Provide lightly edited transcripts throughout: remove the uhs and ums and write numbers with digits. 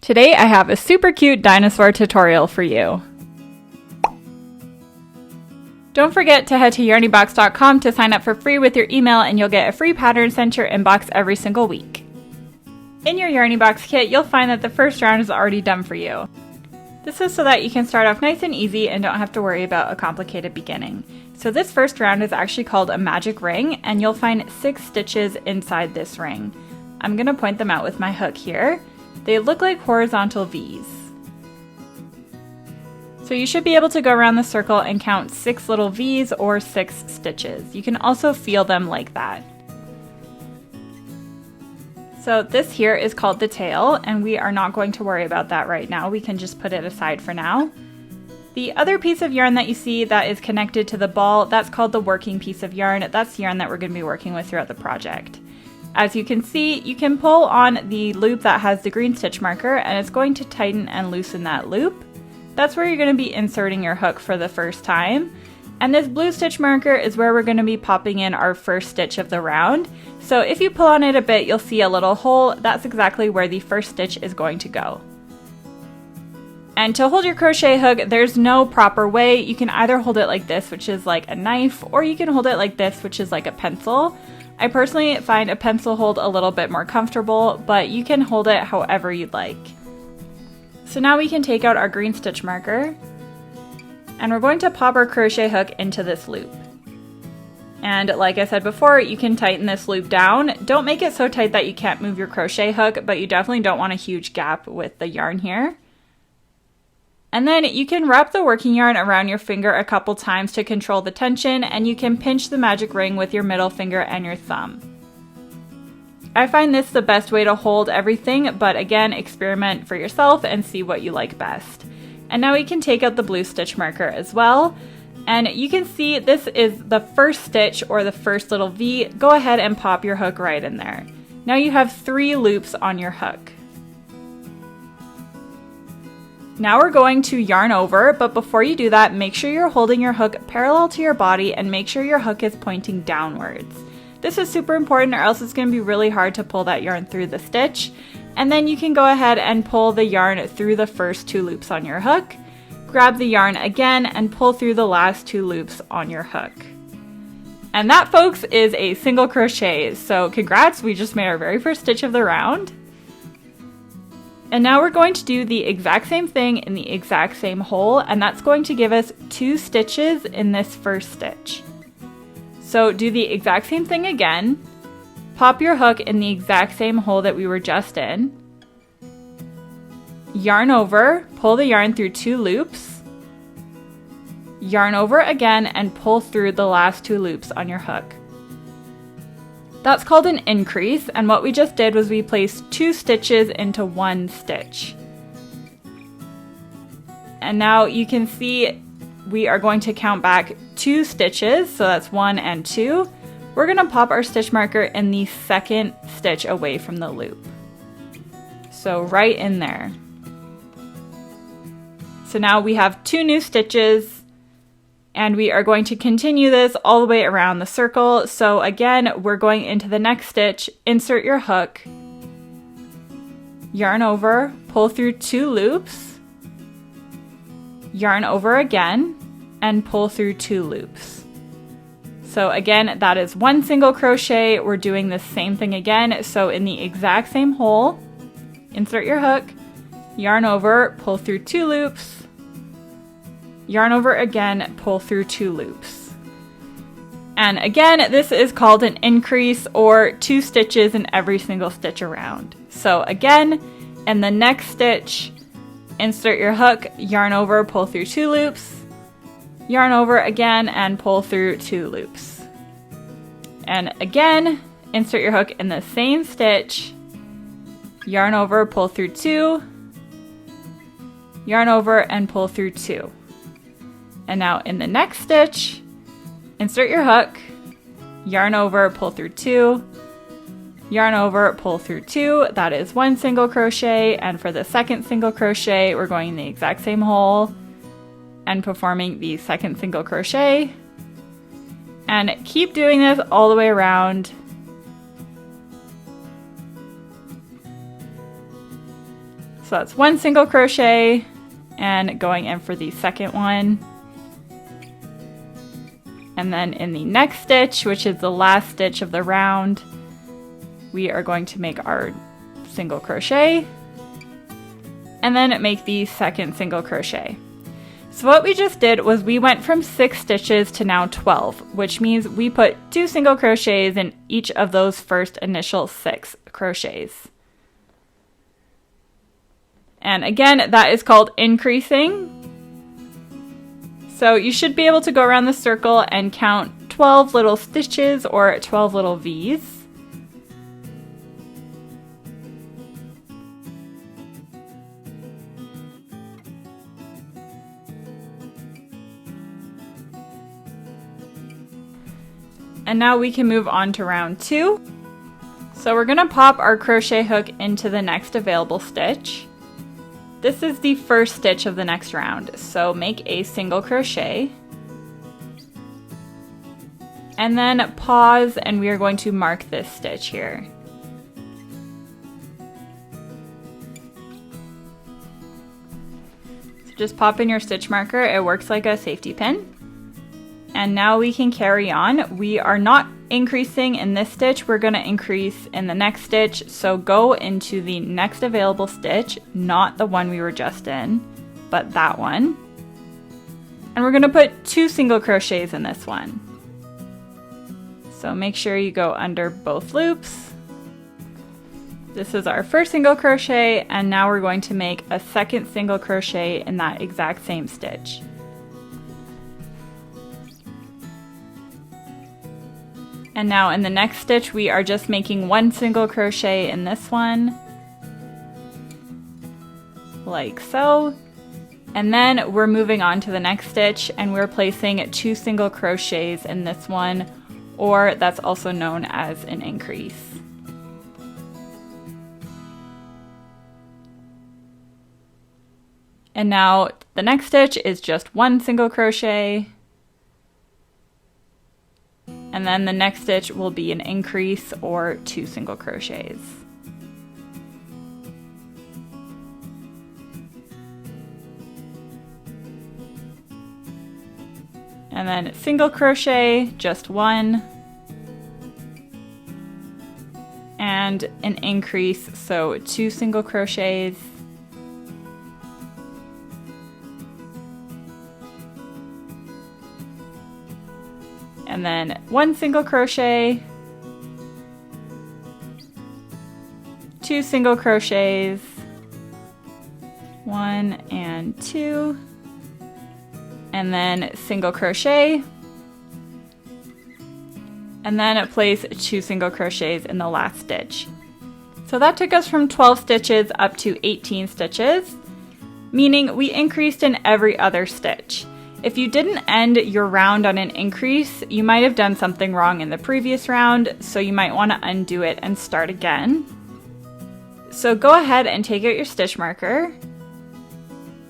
Today I have a super cute dinosaur tutorial for you. Don't forget to head to yarnybox.com to sign up for free with your email and you'll get a free pattern sent to your inbox every single week. In your Yarnybox kit, you'll find that the first round is already done for you. This is so that you can start off nice and easy and don't have to worry about a complicated beginning. So this first round is actually called a magic ring, and you'll find 6 stitches inside this ring. I'm going to point them out with my hook here. They look like horizontal V's. So you should be able to go around the circle and count 6 little V's or 6 stitches. You can also feel them like that. So this here is called the tail, and we are not going to worry about that right now. We can just put it aside for now. The other piece of yarn that you see that is connected to the ball, that's called the working piece of yarn. That's the yarn that we're going to be working with throughout the project. As you can see, you can pull on the loop that has the green stitch marker, and it's going to tighten and loosen that loop. That's where you're going to be inserting your hook for the first time. And this blue stitch marker is where we're going to be popping in our first stitch of the round. So if you pull on it a bit, you'll see a little hole. That's exactly where the first stitch is going to go. And to hold your crochet hook, there's no proper way. You can either hold it like this, which is like a knife, or you can hold it like this, which is like a pencil. I personally find a pencil hold a little bit more comfortable, but you can hold it however you'd like. So now we can take out our green stitch marker, and we're going to pop our crochet hook into this loop. And like I said before, you can tighten this loop down. Don't make it so tight that you can't move your crochet hook, but you definitely don't want a huge gap with the yarn here. And then you can wrap the working yarn around your finger a couple times to control the tension, and you can pinch the magic ring with your middle finger and your thumb. I find this the best way to hold everything, but again, experiment for yourself and see what you like best. And now we can take out the blue stitch marker as well. And you can see this is the first stitch or the first little V. Go ahead and pop your hook right in there. Now you have 3 loops on your hook. Now we're going to yarn over, but before you do that, make sure you're holding your hook parallel to your body and make sure your hook is pointing downwards. This is super important, or else it's going to be really hard to pull that yarn through the stitch. And then you can go ahead and pull the yarn through the first 2 loops on your hook, grab the yarn again, and pull through the last 2 loops on your hook. And that, folks, is a single crochet. So congrats, we just made our very first stitch of the round. And now we're going to do the exact same thing in the exact same hole, and that's going to give us 2 stitches in this first stitch. So do the exact same thing again. Pop your hook in the exact same hole that we were just in. Yarn over, pull the yarn through 2 loops. Yarn over again and pull through the last 2 loops on your hook. That's called an increase, and what we just did was we placed 2 stitches into 1 stitch. And now you can see we are going to count back 2 stitches, so that's 1 and 2. We're going to pop our stitch marker in the second stitch away from the loop. So right in there. So now we have 2 new stitches, and we are going to continue this all the way around the circle. So again, we're going into the next stitch, insert your hook, yarn over, pull through 2 loops, yarn over again, and pull through 2 loops. So again, that is 1 single crochet. We're doing the same thing again. So in the exact same hole, insert your hook, yarn over, pull through 2 loops, yarn over again, pull through 2 loops. And again, this is called an increase, or 2 stitches in every single stitch around. So again, in the next stitch, insert your hook, yarn over, pull through 2 loops, yarn over again, and pull through 2 loops. And again, insert your hook in the same stitch, yarn over, pull through 2, yarn over, and pull through 2. And now in the next stitch, insert your hook, yarn over, pull through 2, yarn over, pull through 2. That is 1 single crochet. And for the second single crochet, we're going in the exact same hole and performing the second single crochet. And keep doing this all the way around. So that's one single crochet and going in for the second one. And then in the next stitch, which is the last stitch of the round, we are going to make our single crochet and then make the second single crochet. So what we just did was we went from 6 stitches to now 12, which means we put 2 single crochets in each of those first initial 6 crochets. And again, that is called increasing. So you should be able to go around the circle and count 12 little stitches or 12 little V's. And now we can move on to round 2. So we're going to pop our crochet hook into the next available stitch. This is the first stitch of the next round, so make a single crochet. And then pause, and we are going to mark this stitch here. So just pop in your stitch marker, it works like a safety pin. And now we can carry on. We are not increasing in this stitch, we're going to increase in the next stitch. So go into the next available stitch, not the one we were just in, but that one. And we're going to put 2 single crochets in this one. So make sure you go under both loops. This is our first single crochet, and now we're going to make a second single crochet in that exact same stitch. And now in the next stitch, we are just making 1 single crochet in this one, like so. And then we're moving on to the next stitch, and we're placing 2 single crochets in this one, or that's also known as an increase. And now the next stitch is just 1 single crochet. And then the next stitch will be an increase or 2 single crochets. And then single crochet, just 1. And an increase, so 2 single crochets. And then 1 single crochet, 2 single crochets, 1 and 2, and then single crochet, and then place 2 single crochets in the last stitch. So that took us from 12 stitches up to 18 stitches, meaning we increased in every other stitch. If you didn't end your round on an increase, you might have done something wrong in the previous round, so you might want to undo it and start again. So go ahead and take out your stitch marker.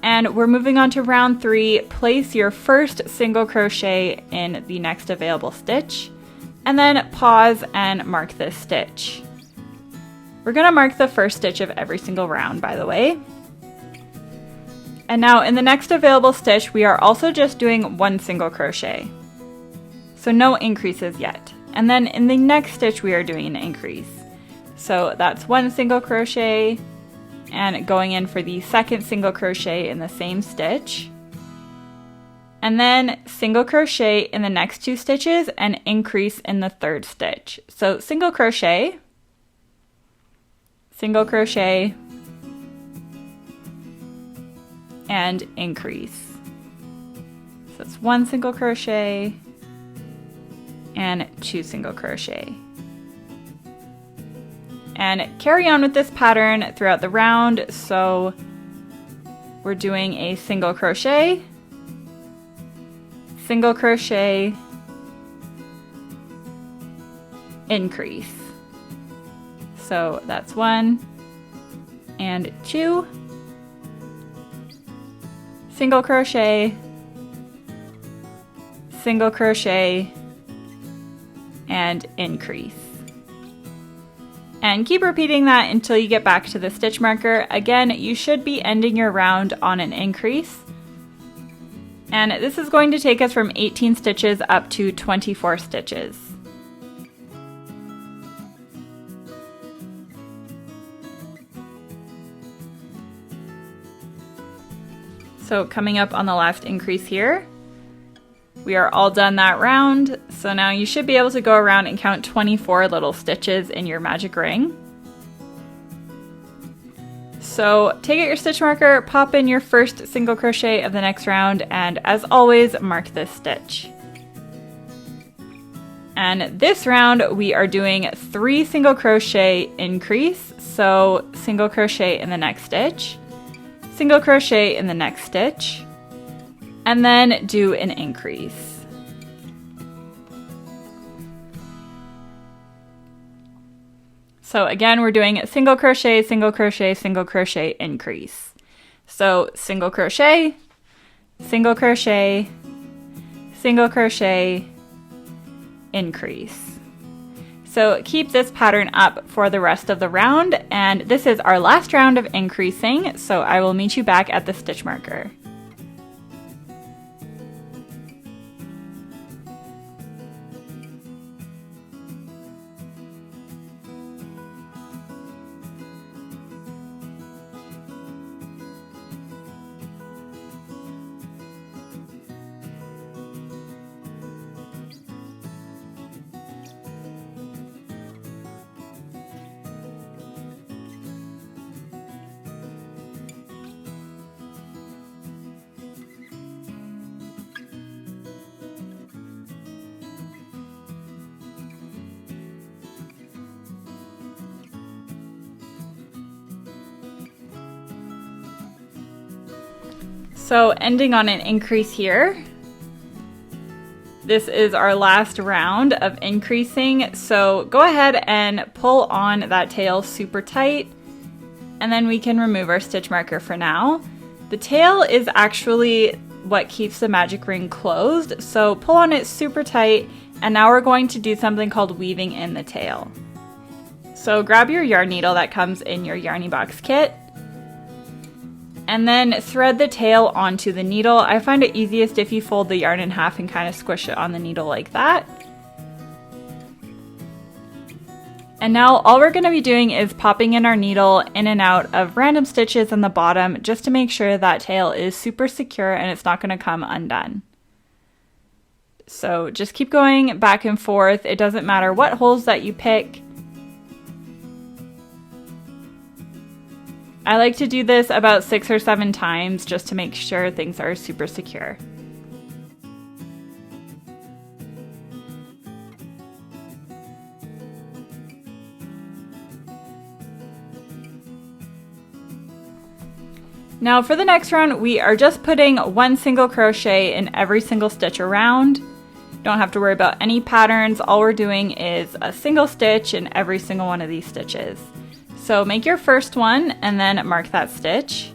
And we're moving on to round 3. Place your first single crochet in the next available stitch, and then pause and mark this stitch. We're going to mark the first stitch of every single round, by the way. And now in the next available stitch, we are also just doing 1 single crochet. So no increases yet. And then in the next stitch, we are doing an increase. So that's 1 single crochet and going in for the second single crochet in the same stitch. And then single crochet in the next 2 stitches and increase in the third stitch. So single crochet, and increase. So it's 1 single crochet and 2 single crochet. And carry on with this pattern throughout the round. So we're doing a single crochet, increase. So that's 1 and 2, single crochet, and increase. And keep repeating that until you get back to the stitch marker. Again, you should be ending your round on an increase. And this is going to take us from 18 stitches up to 24 stitches. So coming up on the last increase here, we are all done that round. So now you should be able to go around and count 24 little stitches in your magic ring. So take out your stitch marker, pop in your first single crochet of the next round, and as always, mark this stitch. And this round we are doing 3 single crochet increase. So single crochet in the next stitch, single crochet in the next stitch, and then do an increase. So again, we're doing single crochet, single crochet, single crochet, increase. So single crochet, single crochet, single crochet, increase. So keep this pattern up for the rest of the round, and this is our last round of increasing, so I will meet you back at the stitch marker. So ending on an increase here. This is our last round of increasing, so go ahead and pull on that tail super tight, and then we can remove our stitch marker for now. The tail is actually what keeps the magic ring closed, so pull on it super tight, and now we're going to do something called weaving in the tail. So grab your yarn needle that comes in your Yarny Box kit, and then thread the tail onto the needle. I find it easiest if you fold the yarn in half and kind of squish it on the needle like that. And now all we're going to be doing is popping in our needle in and out of random stitches on the bottom just to make sure that tail is super secure and it's not going to come undone. So just keep going back and forth. It doesn't matter what holes that you pick. I like to do this about 6 or 7 times just to make sure things are super secure. Now for the next round, we are just putting 1 single crochet in every single stitch around. Don't have to worry about any patterns. All we're doing is a single stitch in every single one of these stitches. So make your first one and then mark that stitch.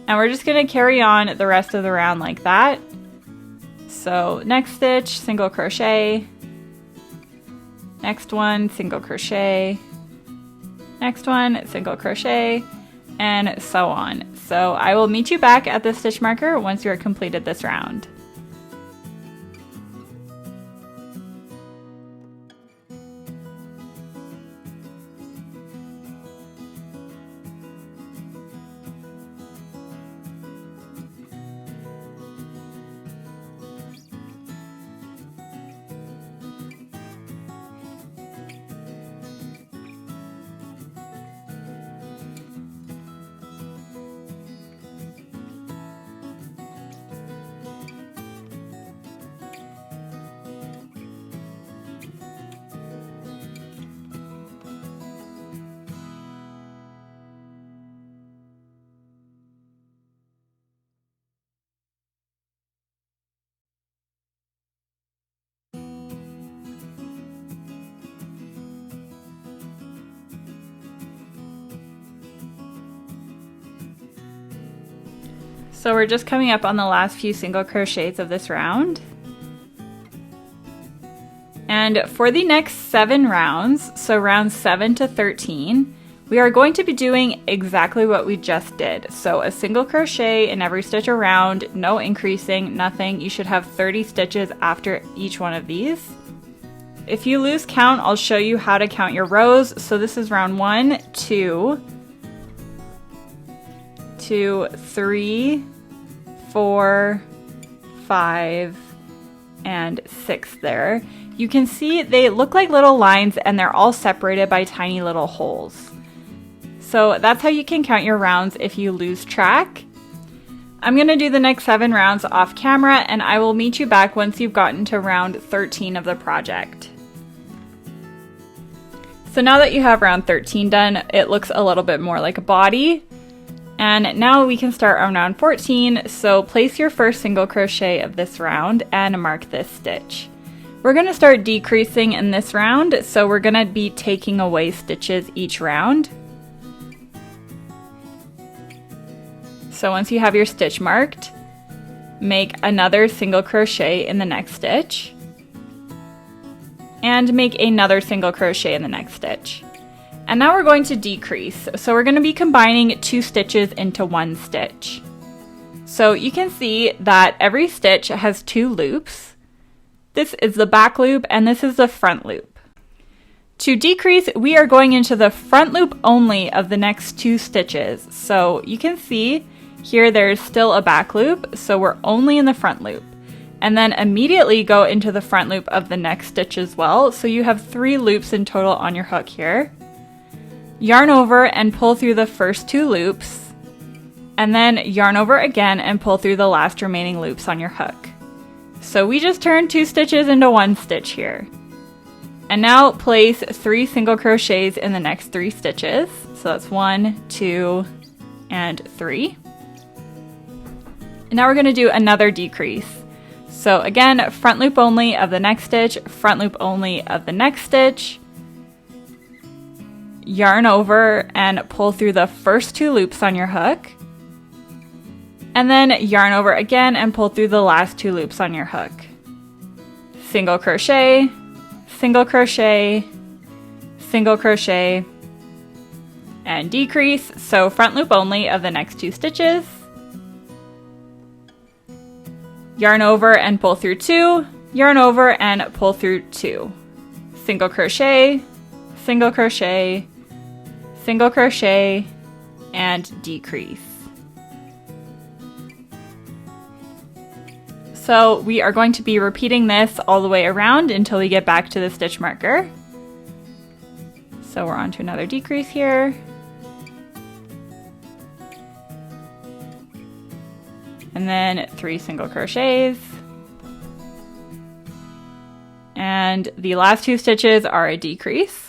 And we're just going to carry on the rest of the round like that. So next stitch, single crochet. Next one, single crochet. Next one, single crochet, and so on. So I will meet you back at the stitch marker once you are completed this round. So we're just coming up on the last few single crochets of this round. And for the next 7 rounds, so rounds 7 to 13, we are going to be doing exactly what we just did. So a single crochet in every stitch around, no increasing, nothing. You should have 30 stitches after each one of these. If you lose count, I'll show you how to count your rows. So this is round 1, 2, 3, 4, 5, and 6 there. You can see they look like little lines and they're all separated by tiny little holes. So that's how you can count your rounds if you lose track. I'm going to do the next 7 rounds off camera and I will meet you back once you've gotten to round 13 of the project. So now that you have round 13 done, it looks a little bit more like a body. And now we can start on round 14. So place your first single crochet of this round and mark this stitch. We're going to start decreasing in this round, so we're going to be taking away stitches each round. So once you have your stitch marked, make another single crochet in the next stitch and make another single crochet in the next stitch. And now we're going to decrease. So we're going to be combining 2 stitches into 1 stitch. So you can see that every stitch has 2 loops. This is the back loop and this is the front loop. To decrease, we are going into the front loop only of the next 2 stitches. So you can see here there's still a back loop, so we're only in the front loop. And then immediately go into the front loop of the next stitch as well. So you have 3 loops in total on your hook here. Yarn over and pull through the first 2 loops, and then yarn over again and pull through the last remaining loops on your hook. So we just turned 2 stitches into 1 stitch here. And now place 3 single crochets in the next 3 stitches. So that's 1, 2, and 3. And now we're going to do another decrease. So again, front loop only of the next stitch, front loop only of the next stitch, yarn over and pull through the first 2 loops on your hook, and then yarn over again and pull through the last 2 loops on your hook. Single crochet, single crochet, single crochet, and decrease. So front loop only of the next 2 stitches, yarn over and pull through 2, yarn over and pull through 2, single crochet, single crochet, single crochet, and decrease. So we are going to be repeating this all the way around until we get back to the stitch marker. So we're on to another decrease here. And then 3 single crochets. And the last 2 stitches are a decrease.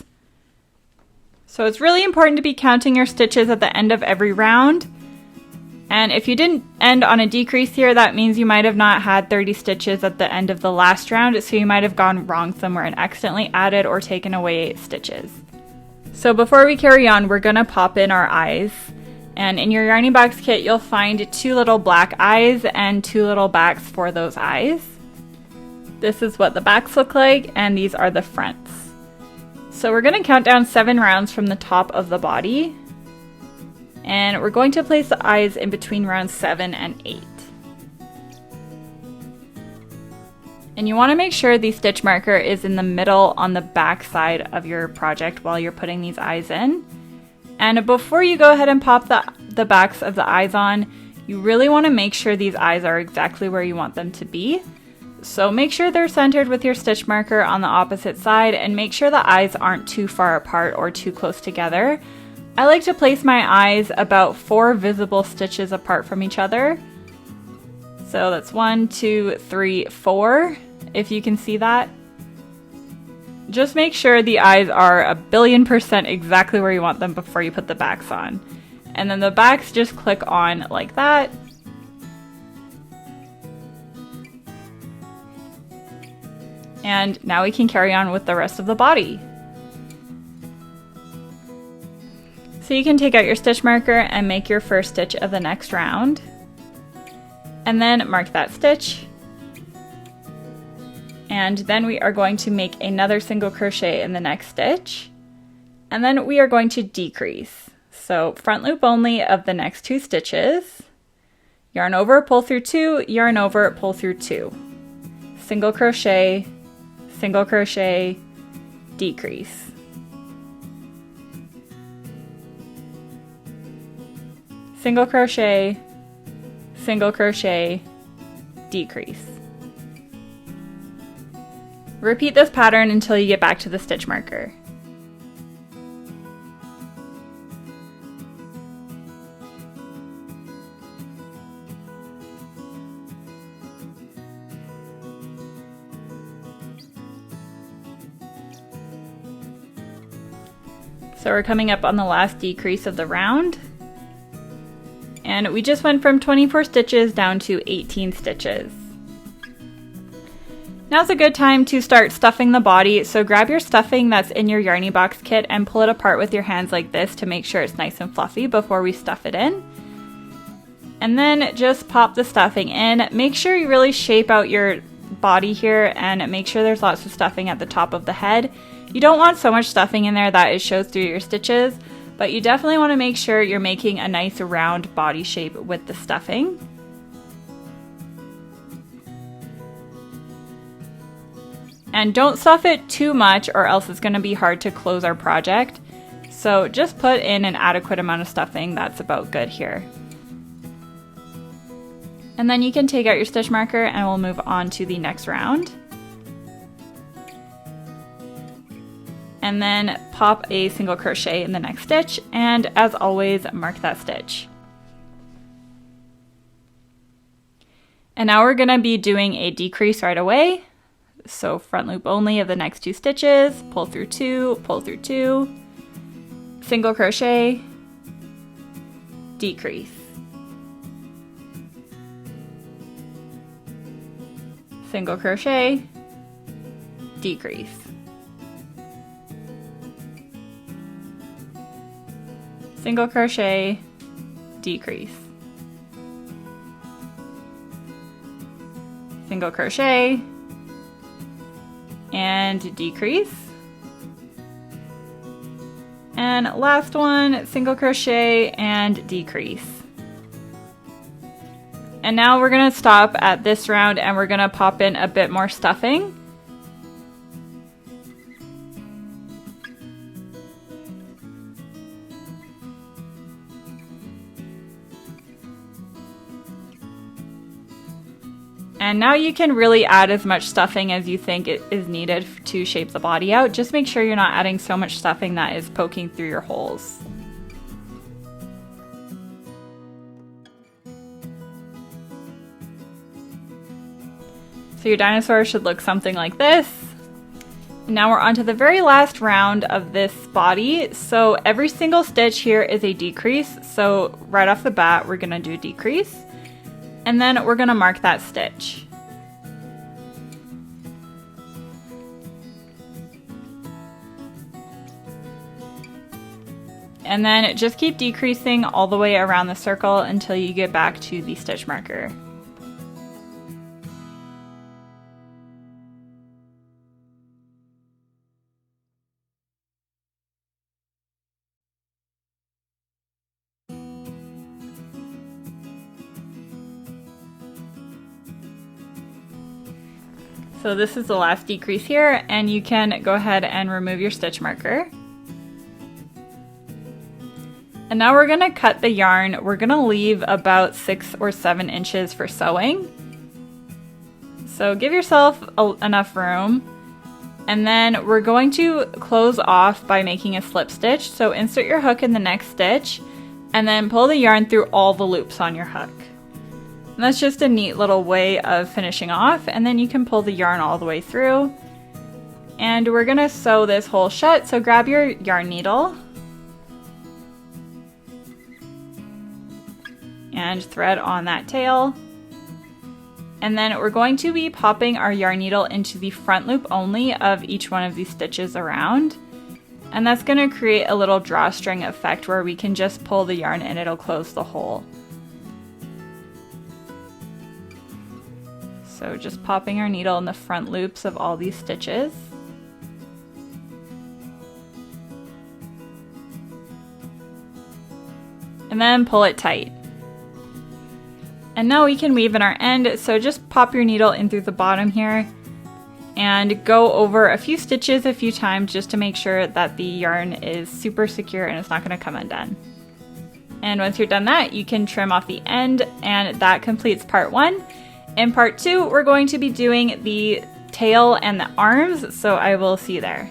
So it's really important to be counting your stitches at the end of every round. And if you didn't end on a decrease here, that means you might have not had 30 stitches at the end of the last round, so you might have gone wrong somewhere and accidentally added or taken away 8 stitches. So before we carry on, we're gonna pop in our eyes. And in your Yarny Box kit, you'll find 2 little black eyes and 2 little backs for those eyes. This is what the backs look like, and these are the fronts. So we're gonna count down 7 rounds from the top of the body. And we're going to place the eyes in between rounds 7 and 8. And you want to make sure the stitch marker is in the middle on the back side of your project while you're putting these eyes in. And before you go ahead and pop the backs of the eyes on, you really want to make sure these eyes are exactly where you want them to be. So make sure they're centered with your stitch marker on the opposite side, and make sure the eyes aren't too far apart or too close together. I like to place my eyes about 4 visible stitches apart from each other. So that's 1, 2, 3, 4, if you can see that. Just make sure the eyes are 1,000,000,000% exactly where you want them before you put the backs on. And then the backs just click on like that. And now we can carry on with the rest of the body. So you can take out your stitch marker and make your first stitch of the next round. and then mark that stitch. And then we are going to make another single crochet in the next stitch, and then we are going to decrease. So front loop only of the next 2 stitches, yarn over, pull through 2, yarn over, pull through 2, single crochet, decrease. Single crochet, decrease. Repeat this pattern until you get back to the stitch marker. So we're coming up on the last decrease of the round. And we just went from 24 stitches down to 18 stitches. Now's a good time to start stuffing the body, so grab your stuffing that's in your Yarny Box kit and pull it apart with your hands like this to make sure it's nice and fluffy before we stuff it in. And then just pop the stuffing in. Make sure you really shape out your body here and make sure there's lots of stuffing at the top of the head. You don't want so much stuffing in there that it shows through your stitches, but you definitely want to make sure you're making a nice round body shape with the stuffing. And don't stuff it too much or else it's going to be hard to close our project. So just put in an adequate amount of stuffing, that's about good here. And then you can take out your stitch marker and we'll move on to the next round. And then pop a single crochet in the next stitch, and as always, mark that stitch. And now we're going to be doing a decrease right away. So front loop only of the next 2 stitches, pull through 2, single crochet, decrease. Single crochet, decrease. Single crochet, decrease. Single crochet, and decrease. And last one, single crochet and decrease. And now we're going to stop at this round and we're going to pop in a bit more stuffing. And now you can really add as much stuffing as you think it is needed to shape the body out. Just make sure you're not adding so much stuffing that is poking through your holes. So your dinosaur should look something like this. Now we're on to the very last round of this body. So every single stitch here is a decrease. So right off the bat, we're gonna do a decrease. And then we're gonna mark that stitch. And then just keep decreasing all the way around the circle until you get back to the stitch marker. So this is the last decrease here, and you can go ahead and remove your stitch marker. And now we're gonna cut the yarn. We're gonna leave about 6 or 7 inches for sewing. So give yourself enough room. And then we're going to close off by making a slip stitch. So insert your hook in the next stitch, and then pull the yarn through all the loops on your hook. And that's just a neat little way of finishing off, and then you can pull the yarn all the way through. And we're gonna sew this hole shut, so grab your yarn needle and thread on that tail. And then we're going to be popping our yarn needle into the front loop only of each one of these stitches around. And that's gonna create a little drawstring effect where we can just pull the yarn and it'll close the hole. So just popping our needle in the front loops of all these stitches. And then pull it tight. And now we can weave in our end, so just pop your needle in through the bottom here and go over a few stitches a few times just to make sure that the yarn is super secure and it's not going to come undone. And once you're done that, you can trim off the end, and that completes part 1. In part 2, we're going to be doing the tail and the arms, so I will see you there.